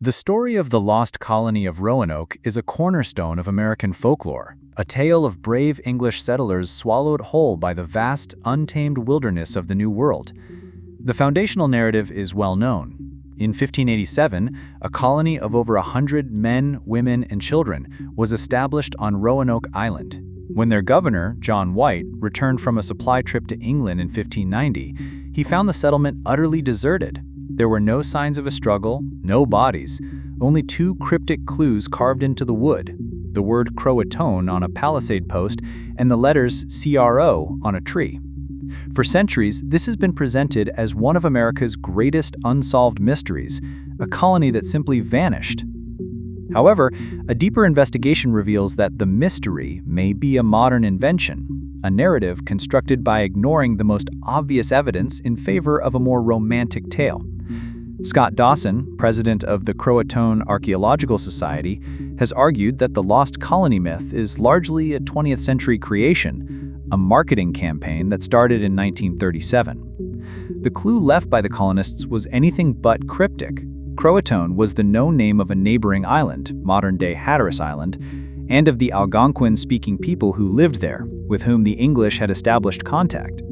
The story of the lost colony of Roanoke is a cornerstone of American folklore, a tale of brave English settlers swallowed whole by the vast, untamed wilderness of the New World. The foundational narrative is well known. In 1587, a colony of over 100 men, women, and children was established on Roanoke Island. When their governor, John White, returned from a supply trip to England in 1590, he found the settlement utterly deserted. There were no signs of a struggle, no bodies, only two cryptic clues carved into the wood, the word Croatoan on a palisade post and the letters CRO on a tree. For centuries, this has been presented as one of America's greatest unsolved mysteries, a colony that simply vanished. However, a deeper investigation reveals that the mystery may be a modern invention, a narrative constructed by ignoring the most obvious evidence in favor of a more romantic tale. Scott Dawson, president of the Croatoan Archaeological Society, has argued that the lost colony myth is largely a 20th century creation, a marketing campaign that started in 1937. The clue left by the colonists was anything but cryptic. Croatoan was the known name of a neighboring island, modern-day Hatteras Island, and of the Algonquin-speaking people who lived there, with whom the English had established contact.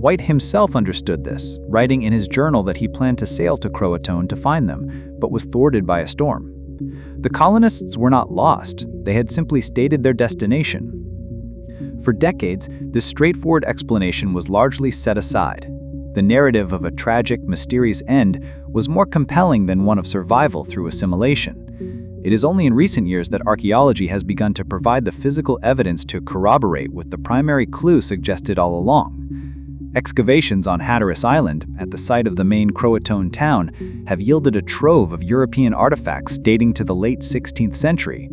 White himself understood this, writing in his journal that he planned to sail to Croatoan to find them, but was thwarted by a storm. The colonists were not lost, they had simply stated their destination. For decades, this straightforward explanation was largely set aside. The narrative of a tragic, mysterious end was more compelling than one of survival through assimilation. It is only in recent years that archaeology has begun to provide the physical evidence to corroborate with the primary clue suggested all along. Excavations on Hatteras Island, at the site of the main Croatoan town, have yielded a trove of European artifacts dating to the late 16th century.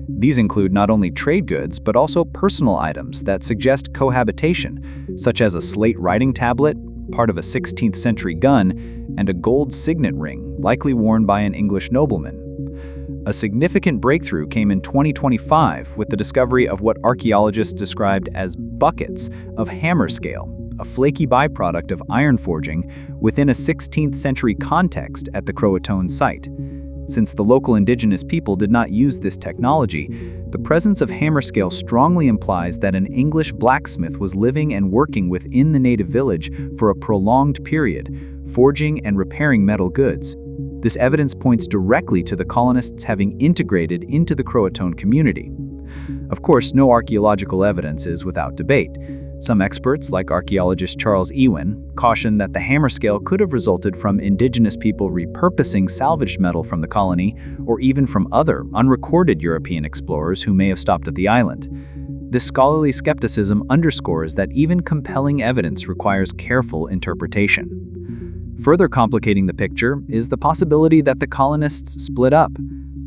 These include not only trade goods, but also personal items that suggest cohabitation, such as a slate writing tablet, part of a 16th century gun, and a gold signet ring, likely worn by an English nobleman. A significant breakthrough came in 2025 with the discovery of what archaeologists described as buckets of hammer scale, a flaky byproduct of iron forging within a 16th century context at the Croatoan site. Since the local indigenous people did not use this technology, the presence of hammer scale strongly implies that an English blacksmith was living and working within the native village for a prolonged period, forging and repairing metal goods. This evidence points directly to the colonists having integrated into the Croatoan community. Of course, no archaeological evidence is without debate. Some experts, like archaeologist Charles Ewan, caution that the hammer scale could have resulted from indigenous people repurposing salvaged metal from the colony, or even from other, unrecorded European explorers who may have stopped at the island. This scholarly skepticism underscores that even compelling evidence requires careful interpretation. Further complicating the picture is the possibility that the colonists split up.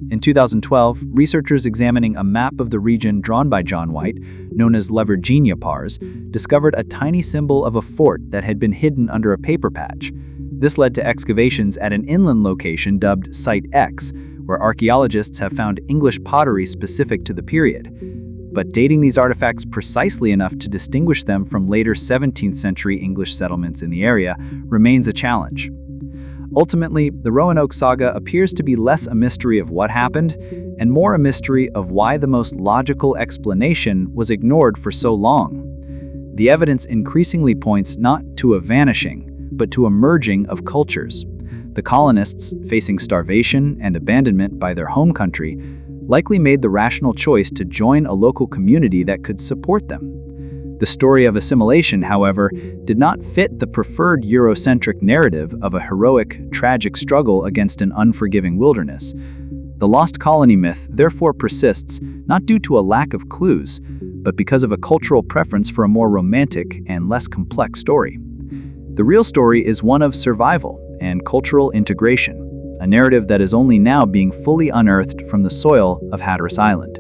In 2012, researchers examining a map of the region drawn by John White, known as La Virginia Pars, discovered a tiny symbol of a fort that had been hidden under a paper patch. This led to excavations at an inland location dubbed Site X, where archaeologists have found English pottery specific to the period. But dating these artifacts precisely enough to distinguish them from later 17th century English settlements in the area remains a challenge. Ultimately, the Roanoke saga appears to be less a mystery of what happened and more a mystery of why the most logical explanation was ignored for so long. The evidence increasingly points not to a vanishing, but to a merging of cultures. The colonists, facing starvation and abandonment by their home country, likely made the rational choice to join a local community that could support them. The story of assimilation, however, did not fit the preferred Eurocentric narrative of a heroic, tragic struggle against an unforgiving wilderness. The lost colony myth therefore persists not due to a lack of clues, but because of a cultural preference for a more romantic and less complex story. The real story is one of survival and cultural integration, a narrative that is only now being fully unearthed from the soil of Hatteras Island.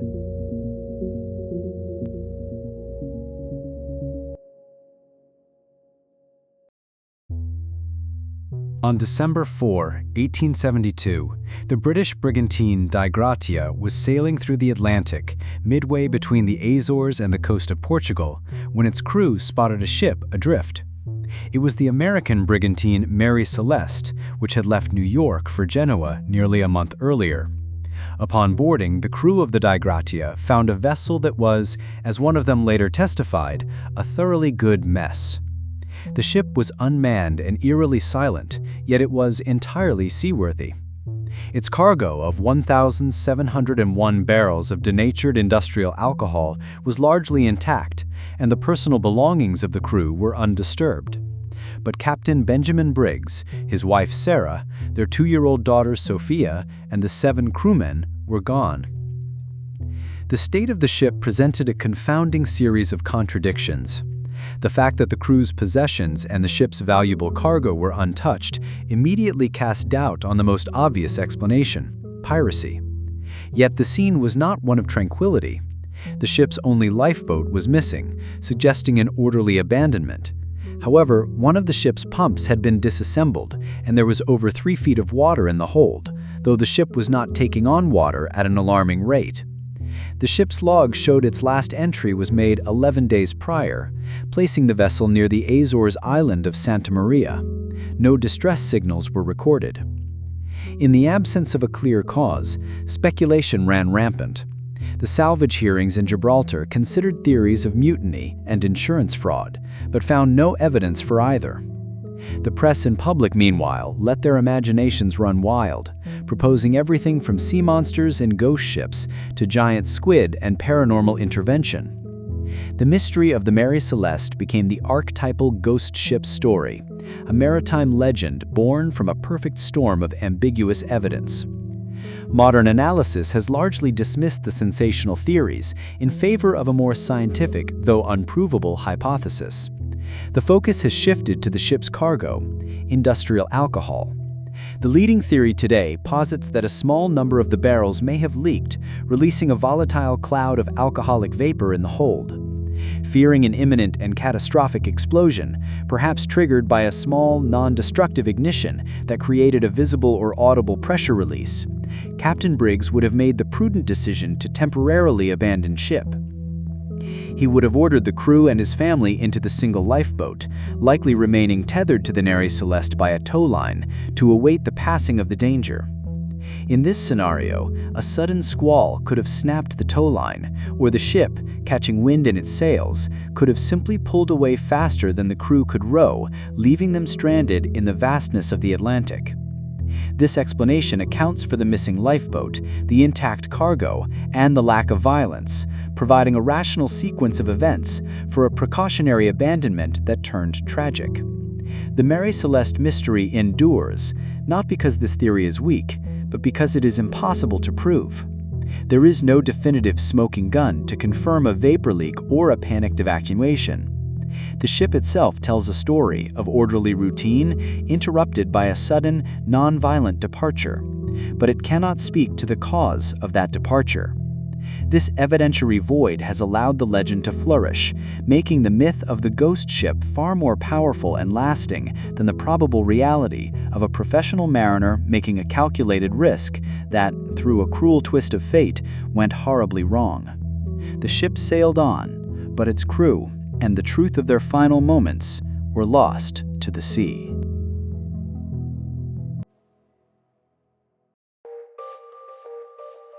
On December 4, 1872, the British brigantine Die Gratia was sailing through the Atlantic, midway between the Azores and the coast of Portugal, when its crew spotted a ship adrift. It was the American brigantine Mary Celeste, which had left New York for Genoa nearly a month earlier. Upon boarding, the crew of the Di Gratia found a vessel that was, as one of them later testified, a thoroughly good mess. The ship was unmanned and eerily silent, yet it was entirely seaworthy. Its cargo of 1,701 barrels of denatured industrial alcohol was largely intact, and the personal belongings of the crew were undisturbed. But Captain Benjamin Briggs, his wife Sarah, their 2-year-old daughter Sophia, and the 7 crewmen were gone. The state of the ship presented a confounding series of contradictions. The fact that the crew's possessions and the ship's valuable cargo were untouched immediately cast doubt on the most obvious explanation: piracy. Yet the scene was not one of tranquility. The ship's only lifeboat was missing, suggesting an orderly abandonment. However, one of the ship's pumps had been disassembled, and there was over 3 feet of water in the hold, though the ship was not taking on water at an alarming rate. The ship's log showed its last entry was made 11 days prior, placing the vessel near the Azores island of Santa Maria. No distress signals were recorded. In the absence of a clear cause, speculation ran rampant. The salvage hearings in Gibraltar considered theories of mutiny and insurance fraud, but found no evidence for either. The press and public, meanwhile, let their imaginations run wild, proposing everything from sea monsters and ghost ships to giant squid and paranormal intervention. The mystery of the Mary Celeste became the archetypal ghost ship story, a maritime legend born from a perfect storm of ambiguous evidence. Modern analysis has largely dismissed the sensational theories in favor of a more scientific, though unprovable, hypothesis. The focus has shifted to the ship's cargo, industrial alcohol. The leading theory today posits that a small number of the barrels may have leaked, releasing a volatile cloud of alcoholic vapor in the hold. Fearing an imminent and catastrophic explosion, perhaps triggered by a small, non-destructive ignition that created a visible or audible pressure release, Captain Briggs would have made the prudent decision to temporarily abandon ship. He would have ordered the crew and his family into the single lifeboat, likely remaining tethered to the Mary Celeste by a tow line to await the passing of the danger. In this scenario, a sudden squall could have snapped the tow line, or the ship, catching wind in its sails, could have simply pulled away faster than the crew could row, leaving them stranded in the vastness of the Atlantic. This explanation accounts for the missing lifeboat, the intact cargo, and the lack of violence, providing a rational sequence of events for a precautionary abandonment that turned tragic. The Mary Celeste mystery endures, not because this theory is weak, but because it is impossible to prove. There is no definitive smoking gun to confirm a vapor leak or a panicked evacuation. The ship itself tells a story of orderly routine interrupted by a sudden, non-violent departure, but it cannot speak to the cause of that departure. This evidentiary void has allowed the legend to flourish, making the myth of the ghost ship far more powerful and lasting than the probable reality of a professional mariner making a calculated risk that, through a cruel twist of fate, went horribly wrong. The ship sailed on, but its crew and the truth of their final moments were lost to the sea.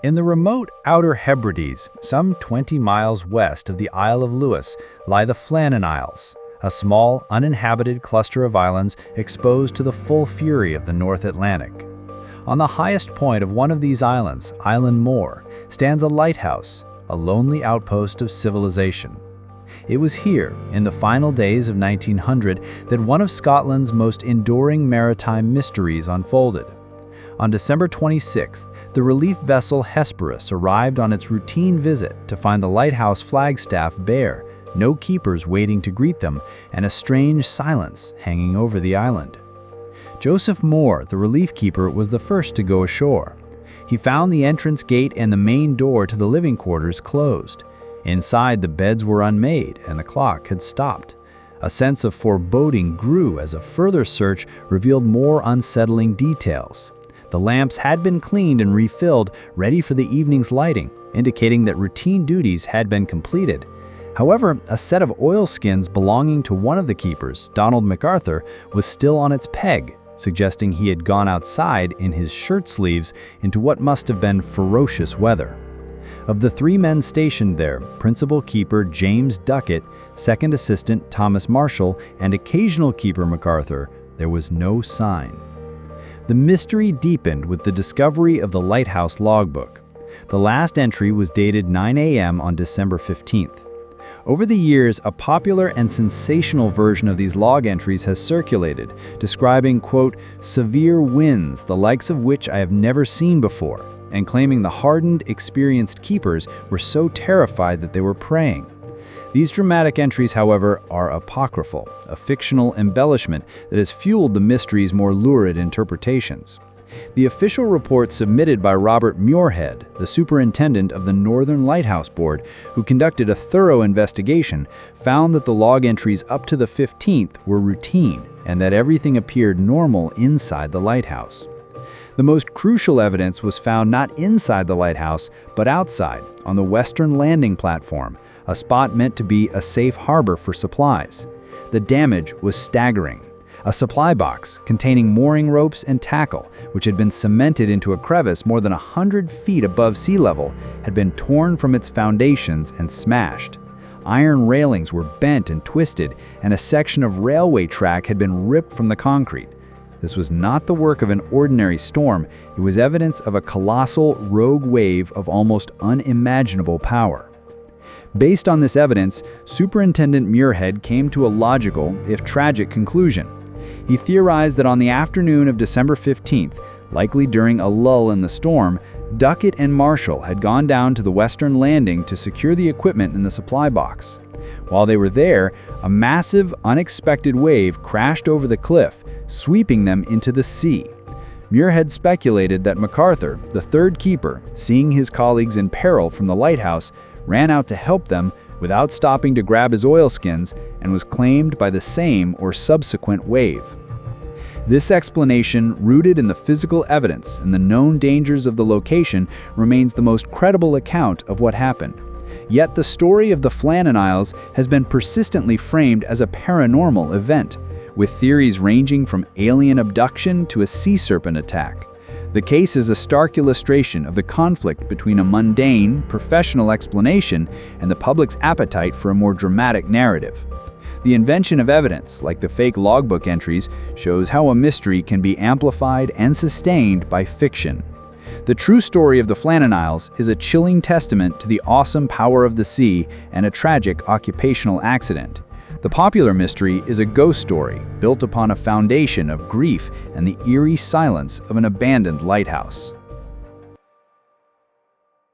In the remote Outer Hebrides, some 20 miles west of the Isle of Lewis, lie the Flannan Isles, a small, uninhabited cluster of islands exposed to the full fury of the North Atlantic. On the highest point of one of these islands, Island Moor, stands a lighthouse, a lonely outpost of civilization. It was here, in the final days of 1900, that one of Scotland's most enduring maritime mysteries unfolded. On December 26th, the relief vessel Hesperus arrived on its routine visit to find the lighthouse flagstaff bare, no keepers waiting to greet them, and a strange silence hanging over the island. Joseph Moore, the relief keeper, was the first to go ashore. He found the entrance gate and the main door to the living quarters closed. Inside, the beds were unmade and the clock had stopped. A sense of foreboding grew as a further search revealed more unsettling details. The lamps had been cleaned and refilled, ready for the evening's lighting, indicating that routine duties had been completed. However, a set of oilskins belonging to one of the keepers, Donald MacArthur, was still on its peg, suggesting he had gone outside in his shirt sleeves into what must have been ferocious weather. Of the 3 men stationed there, principal keeper James Duckett, second assistant Thomas Marshall, and occasional keeper MacArthur, there was no sign. The mystery deepened with the discovery of the lighthouse logbook. The last entry was dated 9 a.m. on December 15th. Over the years, a popular and sensational version of these log entries has circulated, describing, quote, severe winds, the likes of which I have never seen before, and claiming the hardened, experienced keepers were so terrified that they were praying. These dramatic entries, however, are apocryphal, a fictional embellishment that has fueled the mystery's more lurid interpretations. The official report submitted by Robert Muirhead, the superintendent of the Northern Lighthouse Board, who conducted a thorough investigation, found that the log entries up to the 15th were routine and that everything appeared normal inside the lighthouse. The most crucial evidence was found not inside the lighthouse, but outside, on the western landing platform, a spot meant to be a safe harbor for supplies. The damage was staggering. A supply box containing mooring ropes and tackle, which had been cemented into a crevice more than 100 feet above sea level, had been torn from its foundations and smashed. Iron railings were bent and twisted, and a section of railway track had been ripped from the concrete. This was not the work of an ordinary storm, it was evidence of a colossal rogue wave of almost unimaginable power. Based on this evidence, Superintendent Muirhead came to a logical, if tragic, conclusion. He theorized that on the afternoon of December 15th, likely during a lull in the storm, Duckett and Marshall had gone down to the western landing to secure the equipment in the supply box. While they were there, a massive, unexpected wave crashed over the cliff, sweeping them into the sea. Muirhead speculated that MacArthur, the third keeper, seeing his colleagues in peril from the lighthouse, ran out to help them without stopping to grab his oilskins and was claimed by the same or subsequent wave. This explanation, rooted in the physical evidence and the known dangers of the location, remains the most credible account of what happened. Yet the story of the Flannan Isles has been persistently framed as a paranormal event, with theories ranging from alien abduction to a sea serpent attack. The case is a stark illustration of the conflict between a mundane, professional explanation and the public's appetite for a more dramatic narrative. The invention of evidence, like the fake logbook entries, shows how a mystery can be amplified and sustained by fiction. The true story of the Flannan Isles is a chilling testament to the awesome power of the sea and a tragic occupational accident. The popular mystery is a ghost story built upon a foundation of grief and the eerie silence of an abandoned lighthouse.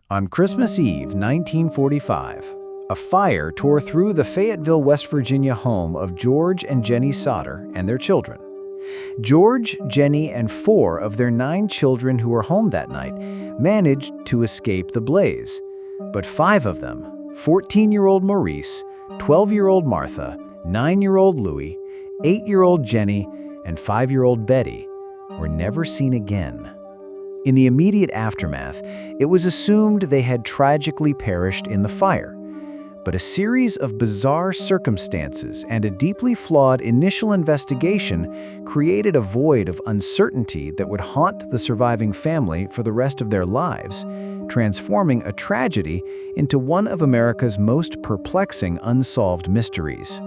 On Christmas Eve, 1945, a fire tore through the Fayetteville, West Virginia home of George and Jenny Sauter and their children. George, Jenny, and 4 of their 9 children who were home that night managed to escape the blaze. But 5 of them, 14-year-old Maurice, 12-year-old Martha, 9-year-old Louis, 8-year-old Jenny, and 5-year-old Betty, were never seen again. In the immediate aftermath, it was assumed they had tragically perished in the fire. But a series of bizarre circumstances and a deeply flawed initial investigation created a void of uncertainty that would haunt the surviving family for the rest of their lives, transforming a tragedy into one of America's most perplexing unsolved mysteries.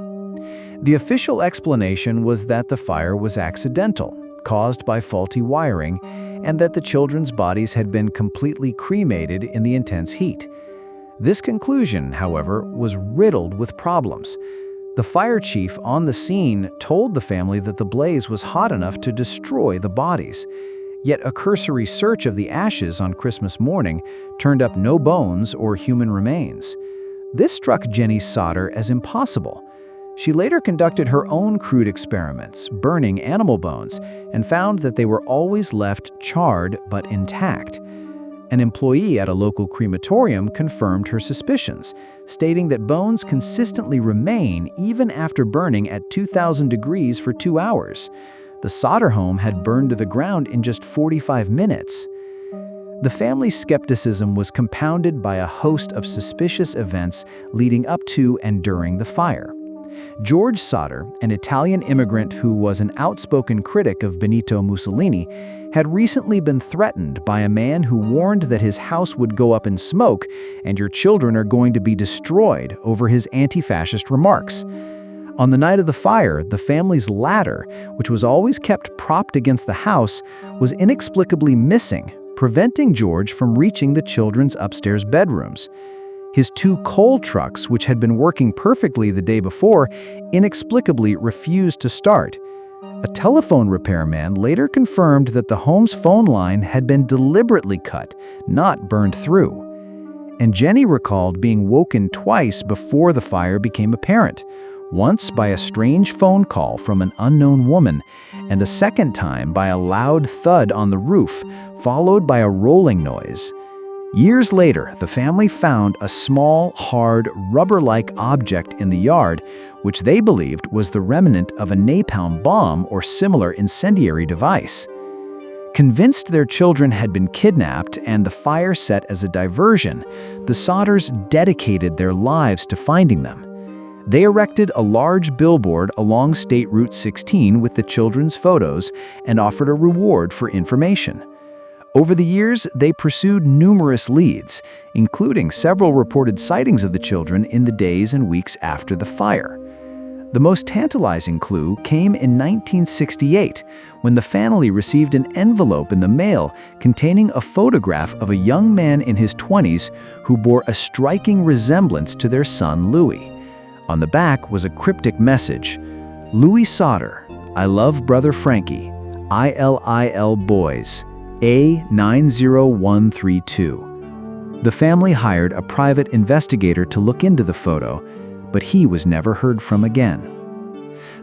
The official explanation was that the fire was accidental, caused by faulty wiring, and that the children's bodies had been completely cremated in the intense heat. This conclusion, however, was riddled with problems. The fire chief on the scene told the family that the blaze was hot enough to destroy the bodies. Yet a cursory search of the ashes on Christmas morning turned up no bones or human remains. This struck Jenny Sauter as impossible. She later conducted her own crude experiments, burning animal bones, and found that they were always left charred but intact. An employee at a local crematorium confirmed her suspicions, stating that bones consistently remain even after burning at 2,000 degrees for 2 hours. The Sauter home had burned to the ground in just 45 minutes. The family's skepticism was compounded by a host of suspicious events leading up to and during the fire. George Soter, an Italian immigrant who was an outspoken critic of Benito Mussolini, had recently been threatened by a man who warned that his house would go up in smoke and your children are going to be destroyed over his anti-fascist remarks. On the night of the fire, the family's ladder, which was always kept propped against the house, was inexplicably missing, preventing George from reaching the children's upstairs bedrooms. His 2 coal trucks, which had been working perfectly the day before, inexplicably refused to start. A telephone repairman later confirmed that the home's phone line had been deliberately cut, not burned through. And Jenny recalled being woken twice before the fire became apparent, once by a strange phone call from an unknown woman, and a second time by a loud thud on the roof, followed by a rolling noise. Years later, the family found a small, hard, rubber-like object in the yard, which they believed was the remnant of a napalm bomb or similar incendiary device. Convinced their children had been kidnapped and the fire set as a diversion, the Soters dedicated their lives to finding them. They erected a large billboard along State Route 16 with the children's photos and offered a reward for information. Over the years, they pursued numerous leads, including several reported sightings of the children in the days and weeks after the fire. The most tantalizing clue came in 1968, when the family received an envelope in the mail containing a photograph of a young man in his 20s who bore a striking resemblance to their son Louis. On the back was a cryptic message: "Louis Soter, I love brother Frankie, ILIL boys. A90132. The family hired a private investigator to look into the photo, but he was never heard from again.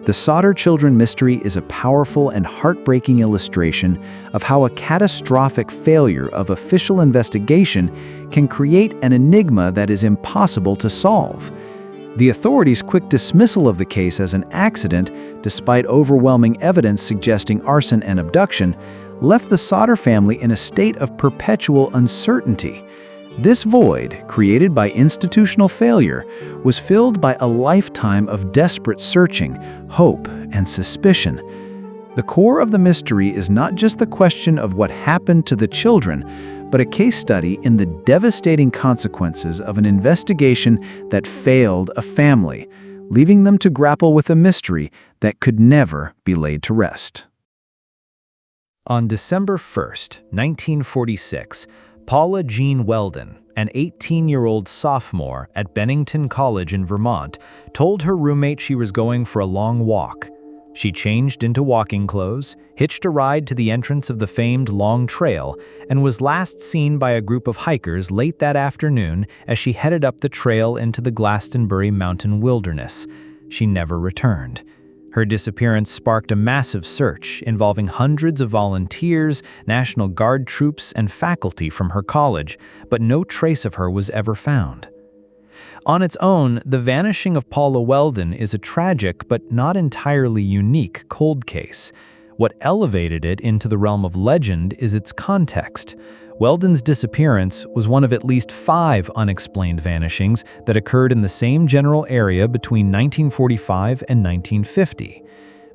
The Soter children mystery is a powerful and heartbreaking illustration of how a catastrophic failure of official investigation can create an enigma that is impossible to solve. The authorities' quick dismissal of the case as an accident, despite overwhelming evidence suggesting arson and abduction, left the Soter family in a state of perpetual uncertainty. This void, created by institutional failure, was filled by a lifetime of desperate searching, hope, and suspicion. The core of the mystery is not just the question of what happened to the children, but a case study in the devastating consequences of an investigation that failed a family, leaving them to grapple with a mystery that could never be laid to rest. On December 1st, 1946, Paula Jean Weldon, an 18-year-old sophomore at Bennington College in Vermont, told her roommate she was going for a long walk. She changed into walking clothes, hitched a ride to the entrance of the famed Long Trail, and was last seen by a group of hikers late that afternoon as she headed up the trail into the Glastonbury Mountain Wilderness. She never returned. Her disappearance sparked a massive search involving hundreds of volunteers, National Guard troops, and faculty from her college, but no trace of her was ever found. On its own, the vanishing of Paula Weldon is a tragic but not entirely unique cold case. What elevated it into the realm of legend is its context. Weldon's disappearance was one of at least 5 unexplained vanishings that occurred in the same general area between 1945 and 1950.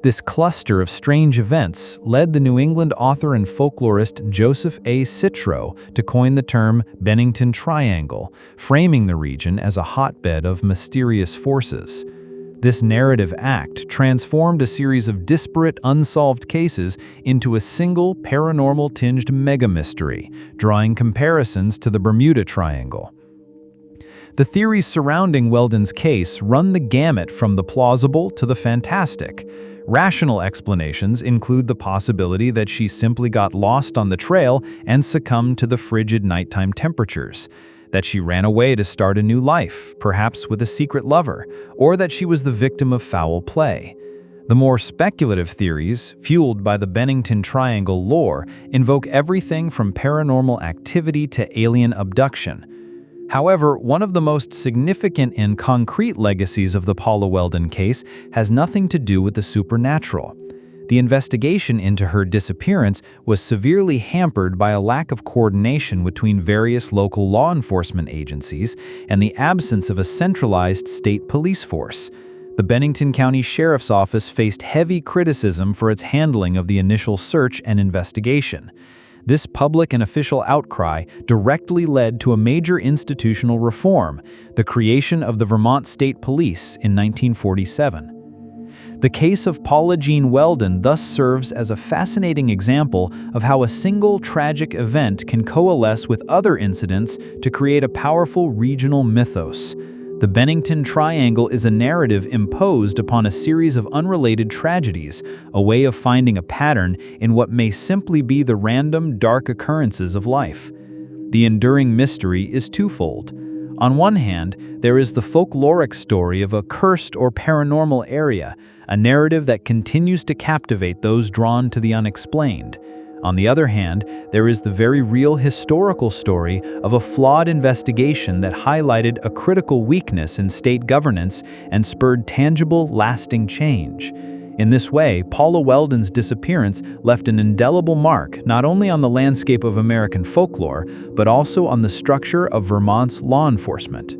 This cluster of strange events led the New England author and folklorist Joseph A. Citro to coin the term Bennington Triangle, framing the region as a hotbed of mysterious forces. This narrative act transformed a series of disparate, unsolved cases into a single paranormal-tinged mega-mystery, drawing comparisons to the Bermuda Triangle. The theories surrounding Weldon's case run the gamut from the plausible to the fantastic. Rational explanations include the possibility that she simply got lost on the trail and succumbed to the frigid nighttime temperatures, that she ran away to start a new life, perhaps with a secret lover, or that she was the victim of foul play. The more speculative theories, fueled by the Bennington Triangle lore, invoke everything from paranormal activity to alien abduction. However, one of the most significant and concrete legacies of the Paula Weldon case has nothing to do with the supernatural. The investigation into her disappearance was severely hampered by a lack of coordination between various local law enforcement agencies and the absence of a centralized state police force. The Bennington County Sheriff's Office faced heavy criticism for its handling of the initial search and investigation. This public and official outcry directly led to a major institutional reform, the creation of the Vermont State Police in 1947. The case of Paula Jean Weldon thus serves as a fascinating example of how a single tragic event can coalesce with other incidents to create a powerful regional mythos. The Bennington Triangle is a narrative imposed upon a series of unrelated tragedies, a way of finding a pattern in what may simply be the random, dark occurrences of life. The enduring mystery is twofold. On one hand, there is the folkloric story of a cursed or paranormal area, a narrative that continues to captivate those drawn to the unexplained. On the other hand, there is the very real historical story of a flawed investigation that highlighted a critical weakness in state governance and spurred tangible, lasting change. In this way, Paula Weldon's disappearance left an indelible mark not only on the landscape of American folklore, but also on the structure of Vermont's law enforcement.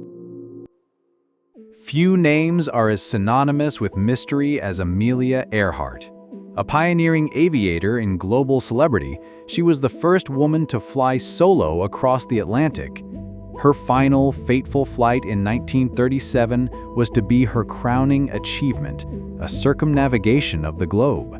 Few names are as synonymous with mystery as Amelia Earhart. A pioneering aviator and global celebrity, she was the first woman to fly solo across the Atlantic. Her final, fateful flight in 1937 was to be her crowning achievement, a circumnavigation of the globe.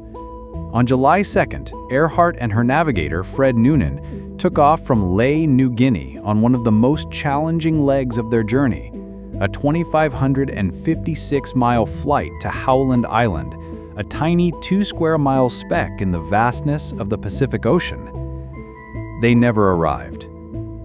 On July 2nd, Earhart and her navigator, Fred Noonan, took off from Lae, New Guinea on one of the most challenging legs of their journey, a 2,556-mile flight to Howland Island, a tiny 2-square-mile speck in the vastness of the Pacific Ocean. They never arrived.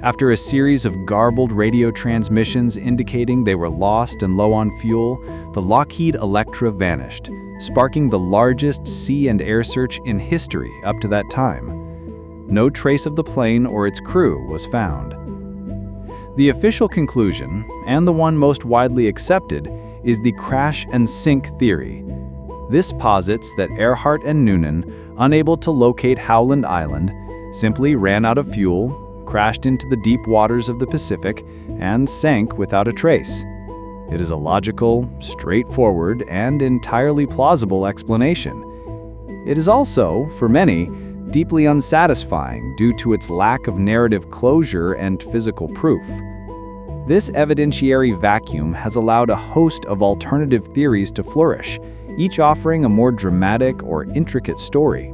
After a series of garbled radio transmissions indicating they were lost and low on fuel, the Lockheed Electra vanished, sparking the largest sea and air search in history up to that time. No trace of the plane or its crew was found. The official conclusion, and the one most widely accepted, is the crash and sink theory. This posits that Earhart and Noonan, unable to locate Howland Island, simply ran out of fuel, crashed into the deep waters of the Pacific, and sank without a trace. It is a logical, straightforward, and entirely plausible explanation. It is also, for many, deeply unsatisfying due to its lack of narrative closure and physical proof. This evidentiary vacuum has allowed a host of alternative theories to flourish, each offering a more dramatic or intricate story.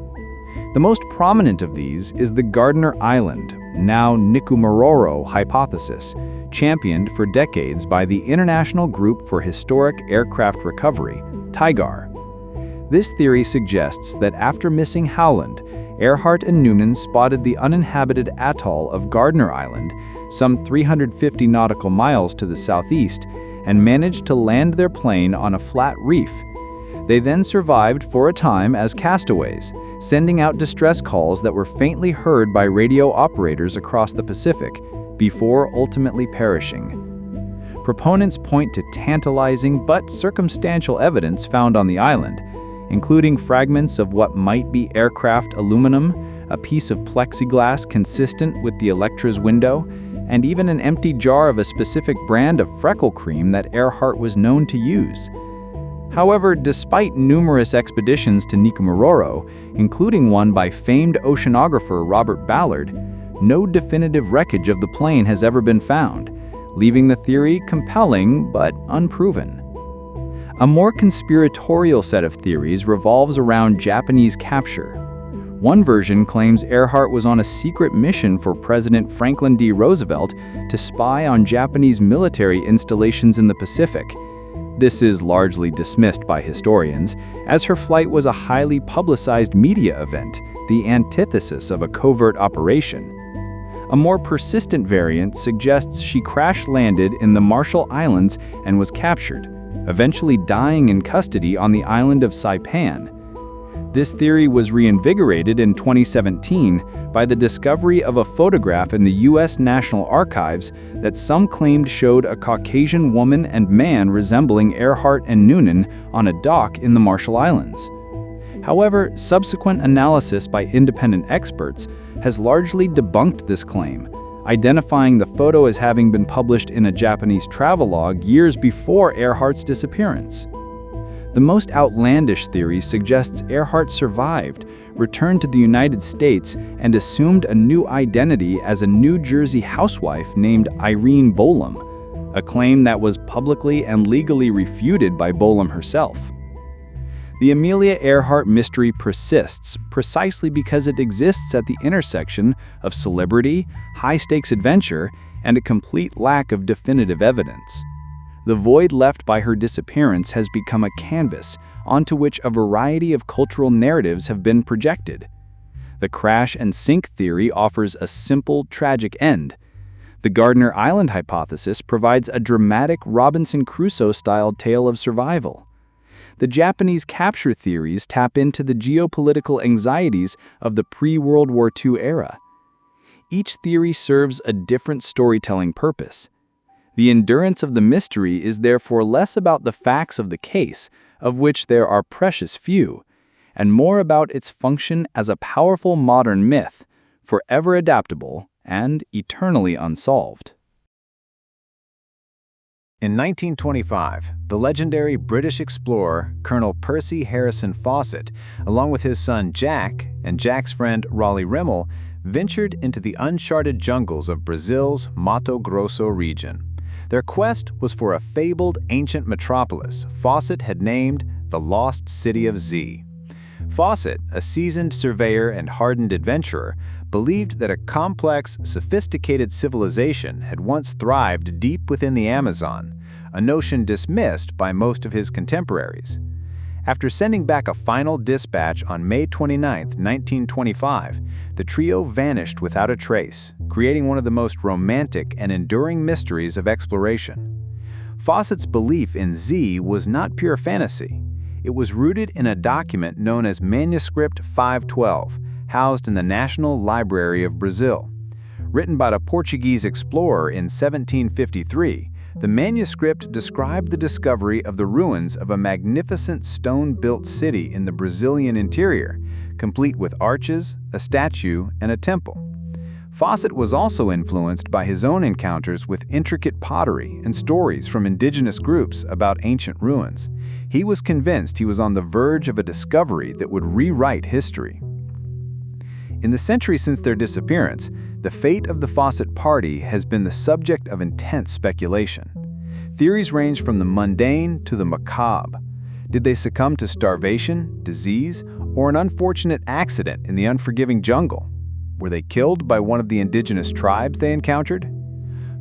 The most prominent of these is the Gardner Island, now Nikumaroro hypothesis, championed for decades by the International Group for Historic Aircraft Recovery, TIGAR. This theory suggests that after missing Howland, Earhart and Noonan spotted the uninhabited atoll of Gardner Island, some 350 nautical miles to the southeast, and managed to land their plane on a flat reef. They then survived for a time as castaways, sending out distress calls that were faintly heard by radio operators across the Pacific, before ultimately perishing. Proponents point to tantalizing but circumstantial evidence found on the island, including fragments of what might be aircraft aluminum, a piece of plexiglass consistent with the Electra's window, and even an empty jar of a specific brand of freckle cream that Earhart was known to use. However, despite numerous expeditions to Nikumaroro, including one by famed oceanographer Robert Ballard, no definitive wreckage of the plane has ever been found, leaving the theory compelling but unproven. A more conspiratorial set of theories revolves around Japanese capture. One version claims Earhart was on a secret mission for President Franklin D. Roosevelt to spy on Japanese military installations in the Pacific. This is largely dismissed by historians, as her flight was a highly publicized media event, the antithesis of a covert operation. A more persistent variant suggests she crash-landed in the Marshall Islands and was captured, eventually dying in custody on the island of Saipan. This theory was reinvigorated in 2017 by the discovery of a photograph in the U.S. National Archives that some claimed showed a Caucasian woman and man resembling Earhart and Noonan on a dock in the Marshall Islands. However, subsequent analysis by independent experts has largely debunked this claim, identifying the photo as having been published in a Japanese travelogue years before Earhart's disappearance. The most outlandish theory suggests Earhart survived, returned to the United States, and assumed a new identity as a New Jersey housewife named Irene Bolam, a claim that was publicly and legally refuted by Bolam herself. The Amelia Earhart mystery persists precisely because it exists at the intersection of celebrity, high-stakes adventure, and a complete lack of definitive evidence. The void left by her disappearance has become a canvas onto which a variety of cultural narratives have been projected. The crash and sink theory offers a simple, tragic end. The Gardner Island hypothesis provides a dramatic Robinson Crusoe-style tale of survival. The Japanese capture theories tap into the geopolitical anxieties of the pre-World War II era. Each theory serves a different storytelling purpose. The endurance of the mystery is therefore less about the facts of the case, of which there are precious few, and more about its function as a powerful modern myth, forever adaptable and eternally unsolved. In 1925, the legendary British explorer Colonel Percy Harrison Fawcett, along with his son Jack and Jack's friend Raleigh Rimmel, ventured into the uncharted jungles of Brazil's Mato Grosso region. Their quest was for a fabled ancient metropolis Fawcett had named the Lost City of Z. Fawcett, a seasoned surveyor and hardened adventurer, believed that a complex, sophisticated civilization had once thrived deep within the Amazon, a notion dismissed by most of his contemporaries. After sending back a final dispatch on May 29, 1925, the trio vanished without a trace, creating one of the most romantic and enduring mysteries of exploration. Fawcett's belief in Z was not pure fantasy. It was rooted in a document known as Manuscript 512, housed in the National Library of Brazil. Written by a Portuguese explorer in 1753, the manuscript described the discovery of the ruins of a magnificent stone-built city in the Brazilian interior, complete with arches, a statue, and a temple. Fawcett was also influenced by his own encounters with intricate pottery and stories from indigenous groups about ancient ruins. He was convinced he was on the verge of a discovery that would rewrite history. In the century since their disappearance, the fate of the Fawcett party has been the subject of intense speculation. Theories range from the mundane to the macabre. Did they succumb to starvation, disease, or an unfortunate accident in the unforgiving jungle? Were they killed by one of the indigenous tribes they encountered?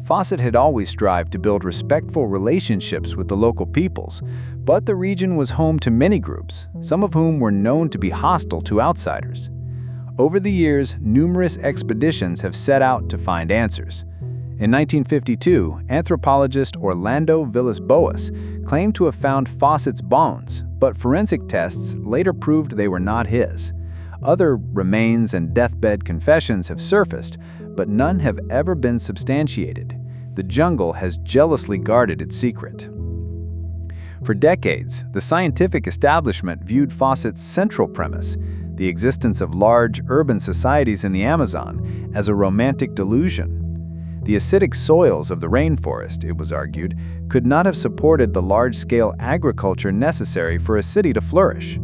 Fawcett had always strived to build respectful relationships with the local peoples, but the region was home to many groups, some of whom were known to be hostile to outsiders. Over the years, numerous expeditions have set out to find answers. In 1952, anthropologist Orlando Villas-Boas claimed to have found Fawcett's bones, but forensic tests later proved they were not his. Other remains and deathbed confessions have surfaced, but none have ever been substantiated. The jungle has jealously guarded its secret. For decades, the scientific establishment viewed Fawcett's central premise, the existence of large urban societies in the Amazon, as a romantic delusion. The acidic soils of the rainforest, it was argued, could not have supported the large-scale agriculture necessary for a city to flourish.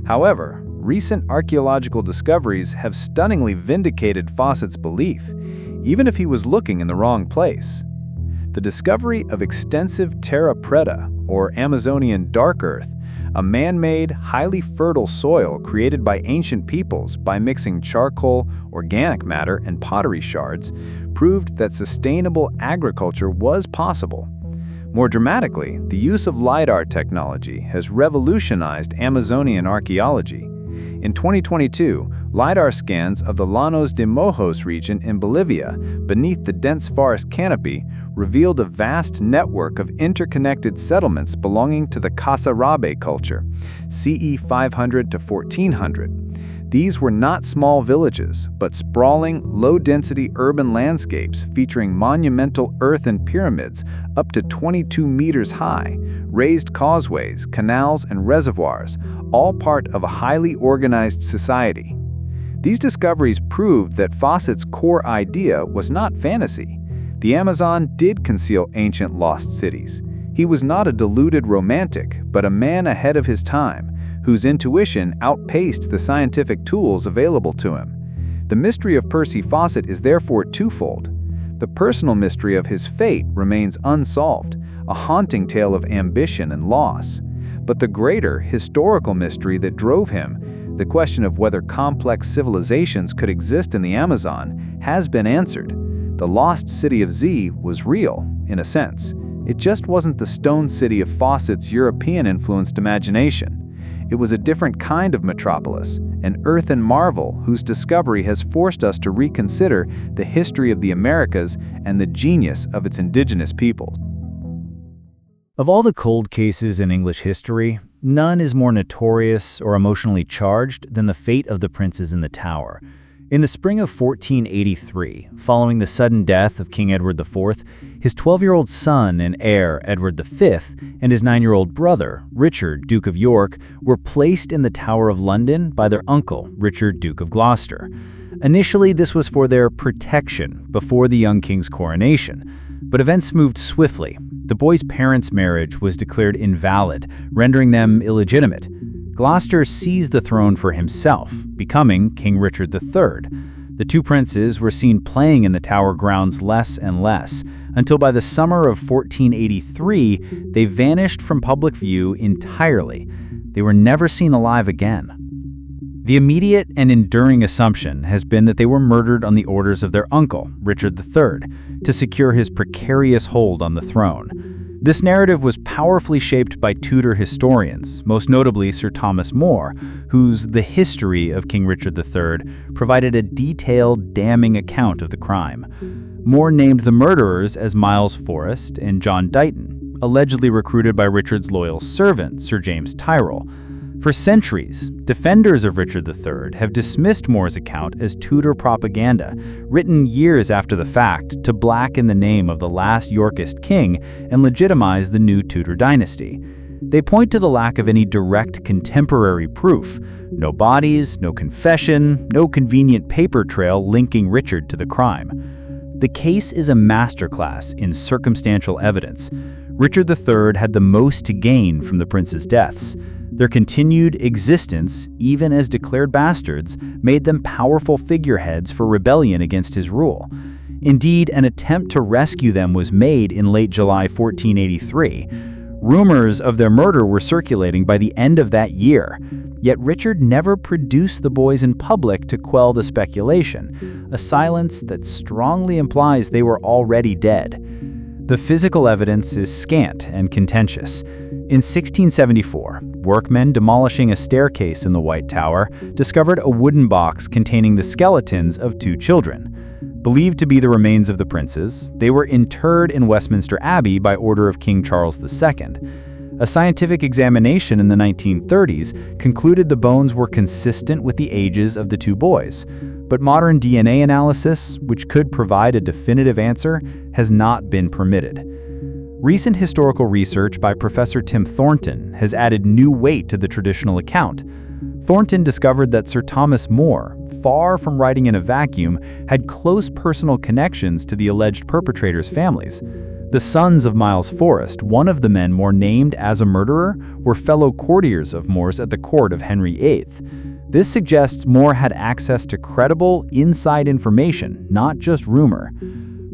However, recent archaeological discoveries have stunningly vindicated Fawcett's belief, even if he was looking in the wrong place. The discovery of extensive terra preta, or Amazonian dark earth, a man-made, highly fertile soil created by ancient peoples by mixing charcoal, organic matter, and pottery shards, proved that sustainable agriculture was possible. More dramatically, the use of LiDAR technology has revolutionized Amazonian archaeology. In 2022, LiDAR scans of the Llanos de Mojos region in Bolivia, beneath the dense forest canopy, revealed a vast network of interconnected settlements belonging to the Casarabe culture, CE 500 to 1400. These were not small villages, but sprawling, low-density urban landscapes featuring monumental earthen pyramids up to 22 meters high, raised causeways, canals, and reservoirs, all part of a highly organized society. These discoveries proved that Fawcett's core idea was not fantasy. The Amazon did conceal ancient lost cities. He was not a deluded romantic, but a man ahead of his time, whose intuition outpaced the scientific tools available to him. The mystery of Percy Fawcett is therefore twofold. The personal mystery of his fate remains unsolved, a haunting tale of ambition and loss. But the greater historical mystery that drove him, the question of whether complex civilizations could exist in the Amazon, has been answered. The lost city of Z was real, in a sense. It just wasn't the stone city of Fawcett's European-influenced imagination. It was a different kind of metropolis, an earthen marvel whose discovery has forced us to reconsider the history of the Americas and the genius of its indigenous peoples. Of all the cold cases in English history, none is more notorious or emotionally charged than the fate of the princes in the Tower. In the spring of 1483, following the sudden death of King Edward IV, his 12-year-old son and heir, Edward V, and his 9-year-old brother, Richard, Duke of York, were placed in the Tower of London by their uncle, Richard, Duke of Gloucester. Initially, this was for their protection before the young king's coronation, but events moved swiftly. The boys' parents' marriage was declared invalid, rendering them illegitimate. Gloucester seized the throne for himself, becoming King Richard III. The two princes were seen playing in the Tower grounds less and less, until by the summer of 1483, they vanished from public view entirely. They were never seen alive again. The immediate and enduring assumption has been that they were murdered on the orders of their uncle, Richard III, to secure his precarious hold on the throne. This narrative was powerfully shaped by Tudor historians, most notably Sir Thomas More, whose The History of King Richard III provided a detailed, damning account of the crime. More named the murderers as Miles Forrest and John Dighton, allegedly recruited by Richard's loyal servant, Sir James Tyrrell. For centuries, defenders of Richard III have dismissed More's account as Tudor propaganda, written years after the fact to blacken the name of the last Yorkist king and legitimize the new Tudor dynasty. They point to the lack of any direct contemporary proof. No bodies, no confession, no convenient paper trail linking Richard to the crime. The case is a masterclass in circumstantial evidence. Richard III had the most to gain from the princes' deaths. Their continued existence, even as declared bastards, made them powerful figureheads for rebellion against his rule. Indeed, an attempt to rescue them was made in late July 1483. Rumors of their murder were circulating by the end of that year, yet Richard never produced the boys in public to quell the speculation, a silence that strongly implies they were already dead. The physical evidence is scant and contentious. In 1674, workmen demolishing a staircase in the White Tower discovered a wooden box containing the skeletons of two children. Believed to be the remains of the princes, they were interred in Westminster Abbey by order of King Charles II. A scientific examination in the 1930s concluded the bones were consistent with the ages of the two boys, but modern DNA analysis, which could provide a definitive answer, has not been permitted. Recent historical research by Professor Tim Thornton has added new weight to the traditional account. Thornton discovered that Sir Thomas More, far from writing in a vacuum, had close personal connections to the alleged perpetrators' families. The sons of Miles Forrest, one of the men More named as a murderer, were fellow courtiers of More's at the court of Henry VIII. This suggests More had access to credible, inside information, not just rumor.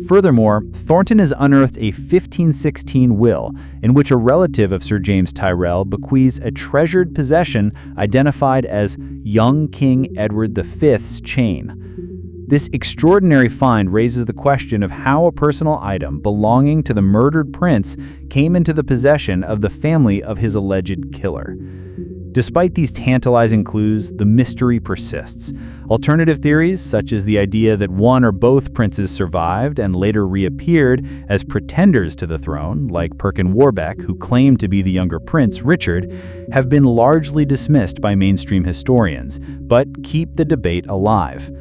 Furthermore, Thornton has unearthed a 1516 will in which a relative of Sir James Tyrrell bequeaths a treasured possession identified as young King Edward V's chain. This extraordinary find raises the question of how a personal item belonging to the murdered prince came into the possession of the family of his alleged killer. Despite these tantalizing clues, the mystery persists. Alternative theories, such as the idea that one or both princes survived and later reappeared as pretenders to the throne, like Perkin Warbeck, who claimed to be the younger prince, Richard, have been largely dismissed by mainstream historians, but keep the debate alive.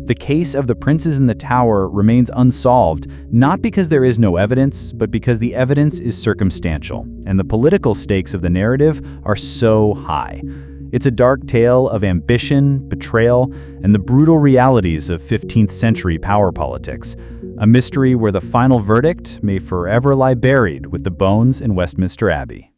The case of the princes in the tower remains unsolved, not because there is no evidence, but because the evidence is circumstantial, and the political stakes of the narrative are so high. It's a dark tale of ambition, betrayal, and the brutal realities of 15th century power politics, a mystery where the final verdict may forever lie buried with the bones in Westminster Abbey.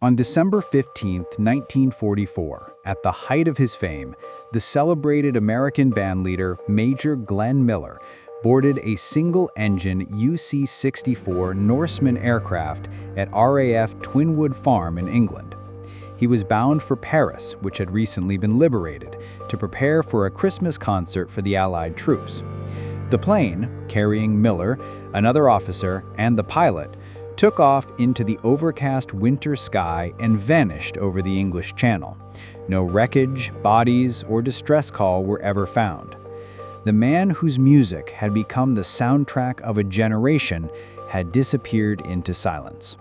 On December 15, 1944, at the height of his fame, the celebrated American bandleader Major Glenn Miller boarded a single-engine UC-64 Norseman aircraft at RAF Twinwood Farm in England. He was bound for Paris, which had recently been liberated, to prepare for a Christmas concert for the Allied troops. The plane, carrying Miller, another officer, and the pilot, took off into the overcast winter sky and vanished over the English Channel. No wreckage, bodies, or distress call were ever found. The man whose music had become the soundtrack of a generation had disappeared into silence.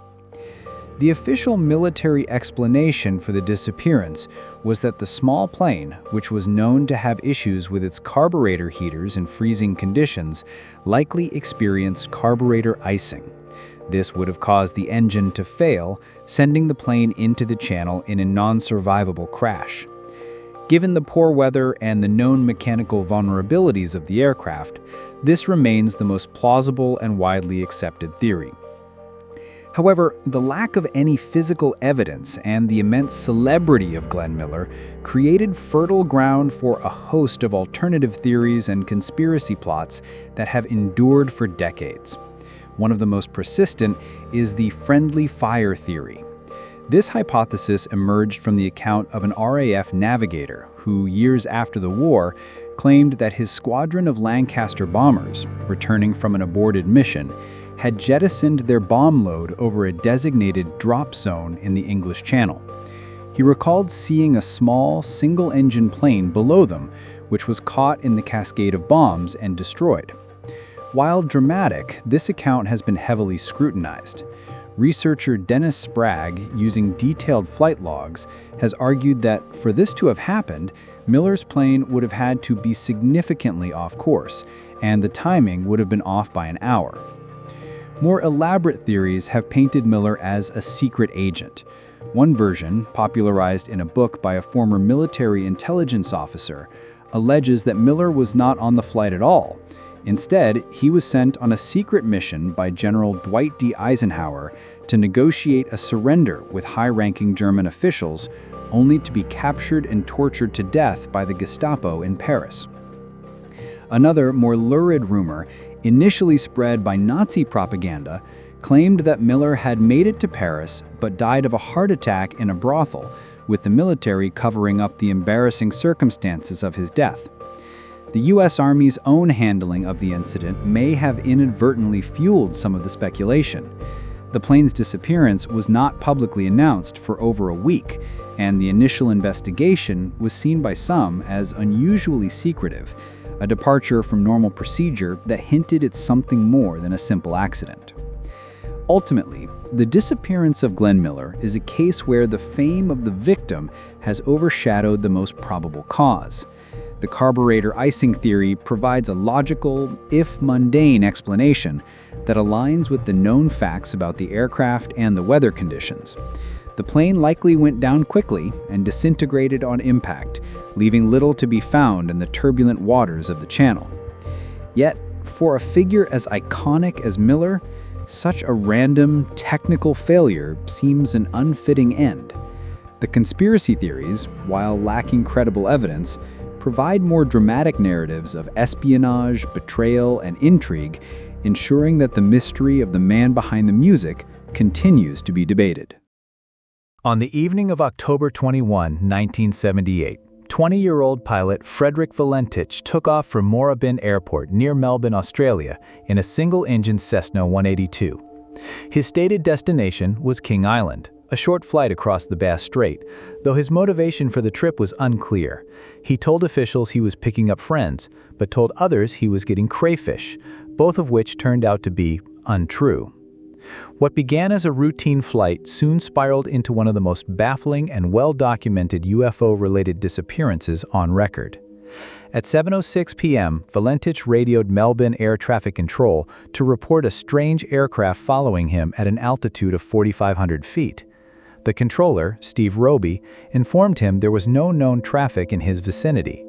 The official military explanation for the disappearance was that the small plane, which was known to have issues with its carburetor heaters in freezing conditions, likely experienced carburetor icing. This would have caused the engine to fail, sending the plane into the channel in a non-survivable crash. Given the poor weather and the known mechanical vulnerabilities of the aircraft, this remains the most plausible and widely accepted theory. However, the lack of any physical evidence and the immense celebrity of Glenn Miller created fertile ground for a host of alternative theories and conspiracy plots that have endured for decades. One of the most persistent is the friendly fire theory. This hypothesis emerged from the account of an RAF navigator who, years after the war, claimed that his squadron of Lancaster bombers, returning from an aborted mission, had jettisoned their bomb load over a designated drop zone in the English Channel. He recalled seeing a small, single-engine plane below them, which was caught in the cascade of bombs and destroyed. While dramatic, this account has been heavily scrutinized. Researcher Dennis Sprague, using detailed flight logs, has argued that for this to have happened, Miller's plane would have had to be significantly off course, and the timing would have been off by an hour. More elaborate theories have painted Miller as a secret agent. One version, popularized in a book by a former military intelligence officer, alleges that Miller was not on the flight at all. Instead, he was sent on a secret mission by General Dwight D. Eisenhower to negotiate a surrender with high-ranking German officials, only to be captured and tortured to death by the Gestapo in Paris. Another, more lurid rumor, initially spread by Nazi propaganda, claimed that Miller had made it to Paris but died of a heart attack in a brothel, with the military covering up the embarrassing circumstances of his death. The U.S. Army's own handling of the incident may have inadvertently fueled some of the speculation. The plane's disappearance was not publicly announced for over a week, and the initial investigation was seen by some as unusually secretive, a departure from normal procedure that hinted at something more than a simple accident. Ultimately, the disappearance of Glenn Miller is a case where the fame of the victim has overshadowed the most probable cause. The carburetor icing theory provides a logical, if mundane, explanation that aligns with the known facts about the aircraft and the weather conditions. The plane likely went down quickly and disintegrated on impact, leaving little to be found in the turbulent waters of the channel. Yet, for a figure as iconic as Miller, such a random, technical failure seems an unfitting end. The conspiracy theories, while lacking credible evidence, provide more dramatic narratives of espionage, betrayal, and intrigue, ensuring that the mystery of the man behind the music continues to be debated. On the evening of October 21, 1978, 20-year-old pilot Frederick Valentich took off from Moorabbin Airport near Melbourne, Australia, in a single-engine Cessna 182. His stated destination was King Island, a short flight across the Bass Strait, though his motivation for the trip was unclear. He told officials he was picking up friends, but told others he was getting crayfish, both of which turned out to be untrue. What began as a routine flight soon spiraled into one of the most baffling and well-documented UFO-related disappearances on record. At 7:06 p.m., Valentich radioed Melbourne Air Traffic Control to report a strange aircraft following him at an altitude of 4,500 feet. The controller, Steve Roby, informed him there was no known traffic in his vicinity.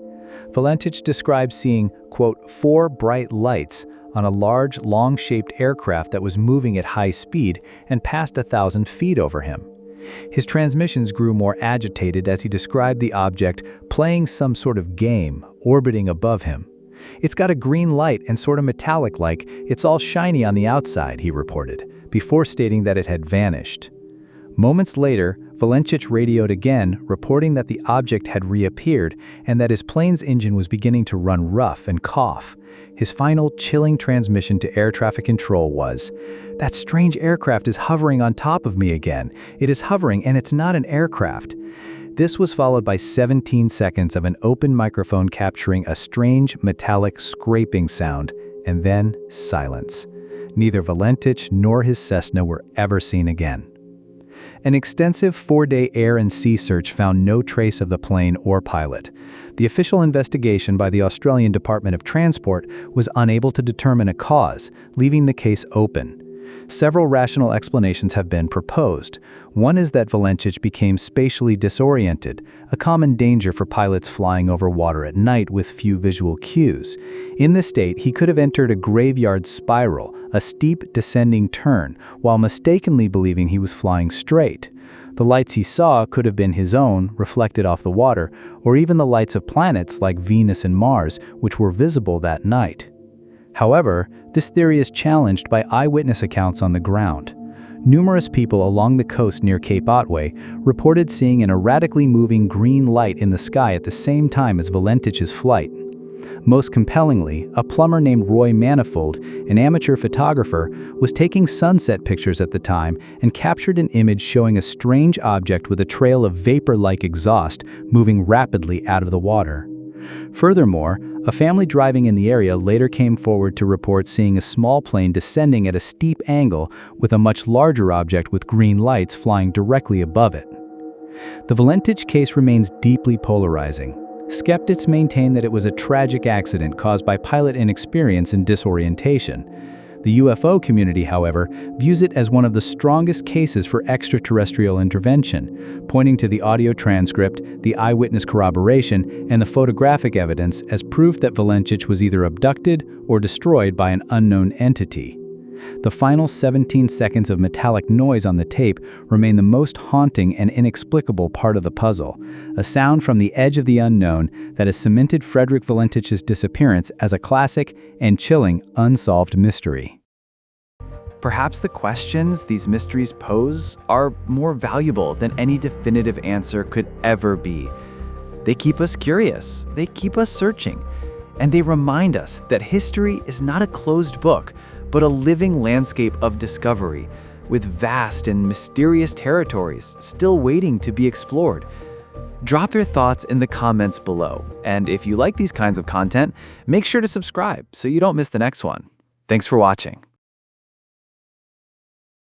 Valentich described seeing, quote, 4 bright lights on a large, long-shaped aircraft that was moving at high speed and past 1,000 feet over him. His transmissions grew more agitated as he described the object playing some sort of game, orbiting above him. "It's got a green light and sort of metallic-like, it's all shiny on the outside," he reported, before stating that it had vanished. Moments later, Valentich radioed again, reporting that the object had reappeared and that his plane's engine was beginning to run rough and cough. His final chilling transmission to air traffic control was, "That strange aircraft is hovering on top of me again. It is hovering and it's not an aircraft." This was followed by 17 seconds of an open microphone capturing a strange metallic scraping sound, and then silence. Neither Valentich nor his Cessna were ever seen again. An extensive 4-day air and sea search found no trace of the plane or pilot. The official investigation by the Australian Department of Transport was unable to determine a cause, leaving the case open. Several rational explanations have been proposed. One is that Valentich became spatially disoriented, a common danger for pilots flying over water at night with few visual cues. In this state, he could have entered a graveyard spiral, a steep descending turn, while mistakenly believing he was flying straight. The lights he saw could have been his own, reflected off the water, or even the lights of planets like Venus and Mars, which were visible that night. However, this theory is challenged by eyewitness accounts on the ground. Numerous people along the coast near Cape Otway reported seeing an erratically moving green light in the sky at the same time as Valentich's flight. Most compellingly, a plumber named Roy Manifold, an amateur photographer, was taking sunset pictures at the time and captured an image showing a strange object with a trail of vapor-like exhaust moving rapidly out of the water. Furthermore, a family driving in the area later came forward to report seeing a small plane descending at a steep angle with a much larger object with green lights flying directly above it. The Valentich case remains deeply polarizing. Skeptics maintain that it was a tragic accident caused by pilot inexperience and disorientation. The UFO community, however, views it as one of the strongest cases for extraterrestrial intervention, pointing to the audio transcript, the eyewitness corroboration, and the photographic evidence as proof that Valentich was either abducted or destroyed by an unknown entity. The final 17 seconds of metallic noise on the tape remain the most haunting and inexplicable part of the puzzle, a sound from the edge of the unknown that has cemented Frederick Valentich's disappearance as a classic and chilling unsolved mystery. Perhaps the questions these mysteries pose are more valuable than any definitive answer could ever be. They keep us curious, they keep us searching, and they remind us that history is not a closed book, but a living landscape of discovery, with vast and mysterious territories still waiting to be explored. Drop your thoughts in the comments below, and if you like these kinds of content, make sure to subscribe so you don't miss the next one. Thanks for watching.